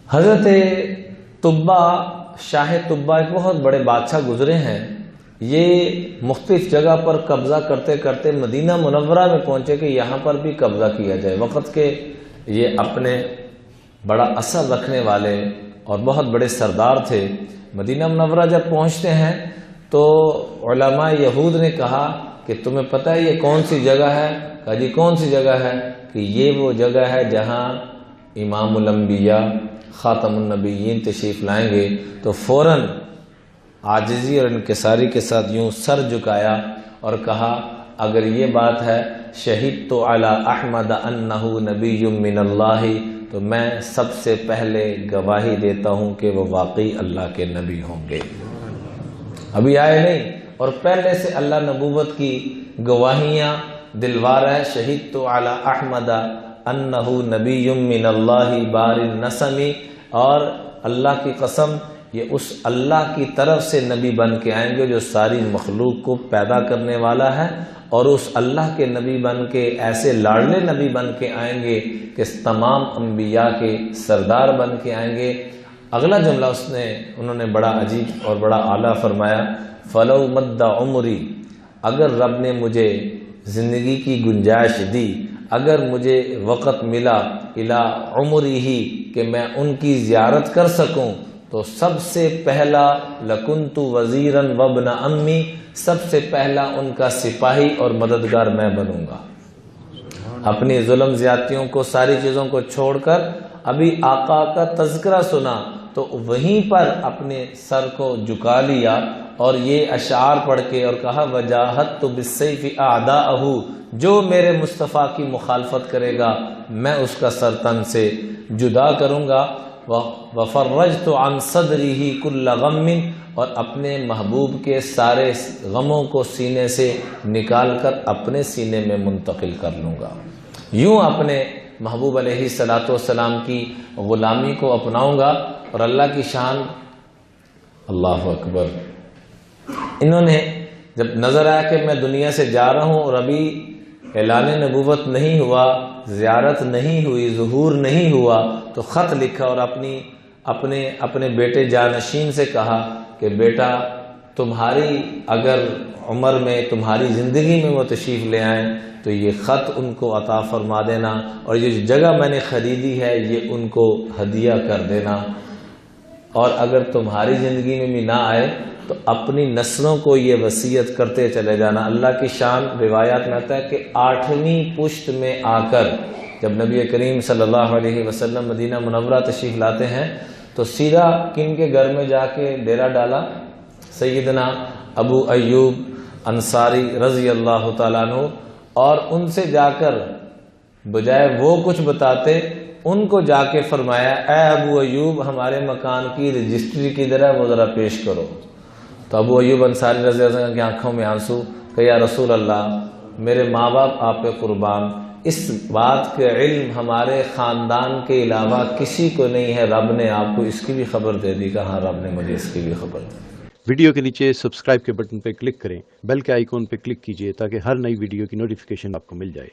حضرت طبا شاہ طبا ایک بہت بڑے بادشاہ گزرے ہیں. یہ مختلف جگہ پر قبضہ کرتے کرتے مدینہ منورہ میں پہنچے کہ یہاں پر بھی قبضہ کیا جائے. وقت کے یہ اپنے بڑا اثر رکھنے والے اور بہت بڑے سردار تھے. مدینہ منورہ جب پہنچتے ہیں تو علماء یہود نے کہا کہ تمہیں پتہ ہے یہ کون سی جگہ ہے؟ کہا جی کون سی جگہ ہے؟ کہ یہ وہ جگہ ہے جہاں امام الانبیاء خاتم النبیین تشریف لائیں گے. تو فوراً عاجزی اور انکساری کے ساتھ یوں سر جھکایا اور کہا اگر یہ بات ہے شہید تو علی احمد انہ نبی من اللہ، تو میں سب سے پہلے گواہی دیتا ہوں کہ وہ واقعی اللہ کے نبی ہوں گے. ابھی آئے نہیں اور پہلے سے اللہ نبوت کی گواہیاں دلوا رہا ہے. شہید تو علی احمد انہ نبی من اللہ بار النسمی، اور اللہ کی قسم یہ اس اللہ کی طرف سے نبی بن کے آئیں گے جو ساری مخلوق کو پیدا کرنے والا ہے، اور اس اللہ کے نبی بن کے ایسے لاڈلے نبی بن کے آئیں گے کہ تمام انبیاء کے سردار بن کے آئیں گے. اگلا جملہ انہوں نے بڑا عجیب اور بڑا اعلیٰ فرمایا، فلو مد عمری، اگر رب نے مجھے زندگی کی گنجائش دی، اگر مجھے وقت ملا الی عمری ہی کہ میں ان کی زیارت کر سکوں، تو سب سے پہلا لکنت وزیرا وابن امی، سب سے پہلا ان کا سپاہی اور مددگار میں بنوں گا. اپنی ظلم زیادتیوں کو ساری چیزوں کو چھوڑ کر ابھی آقا کا تذکرہ سنا تو وہیں پر اپنے سر کو جھکا لیا اور یہ اشعار پڑھ کے اور کہا وجاہدت بالسیف اعداءہ، جو میرے مصطفیٰ کی مخالفت کرے گا میں اس کا سر تن سے جدا کروں گا. وفرجت عن صدرہ کل غم، اور اپنے محبوب کے سارے غموں کو سینے سے نکال کر اپنے سینے میں منتقل کر لوں گا. یوں اپنے محبوب علیہ الصلوۃ والسلام کی غلامی کو اپناؤں گا. اور اللہ کی شان، اللہ اکبر. انہوں نے جب نظر آیا کہ میں دنیا سے جا رہا ہوں اور ابھی اعلان نبوت نہیں ہوا، زیارت نہیں ہوئی، ظہور نہیں ہوا، تو خط لکھا اور اپنے بیٹے جانشین سے کہا کہ بیٹا تمہاری اگر عمر میں تمہاری زندگی میں وہ تشریف لے آئیں تو یہ خط ان کو عطا فرما دینا، اور یہ جگہ میں نے خریدی ہے یہ ان کو ہدیہ کر دینا، اور اگر تمہاری زندگی میں بھی نہ آئے تو اپنی نسلوں کو یہ وصیت کرتے چلے جانا. اللہ کی شان روایات میں آتا ہے کہ 8ویں پشت میں آ کر جب نبی کریم صلی اللہ علیہ وسلم مدینہ منورہ تشریف لاتے ہیں تو سیدھا کن کے گھر میں جا کے ڈیرا ڈالا؟ سیدنا ابو ایوب انصاری رضی اللہ تعالیٰ عنہ. اور ان سے جا کر بجائے وہ کچھ بتاتے ان کو جا کے فرمایا اے ابو ایوب ہمارے مکان کی رجسٹری کدھر ہے وہ ذرا پیش کرو. تو ابو ایوب انصاری رضی اللہ عنہ کی آنکھوں میں آنسو کہ یا رسول اللہ میرے ماں باپ آپ پہ قربان، اس بات کے علم ہمارے خاندان کے علاوہ کسی کو نہیں ہے، رب نے آپ کو اس کی بھی خبر دے دی. کہا رب نے مجھے اس کی بھی خبر دی. ویڈیو کے نیچے سبسکرائب کے بٹن پہ کلک کریں، بیل کے آئیکن پہ کلک کیجئے تاکہ ہر نئی ویڈیو کی نوٹیفیکیشن آپ کو مل جائے.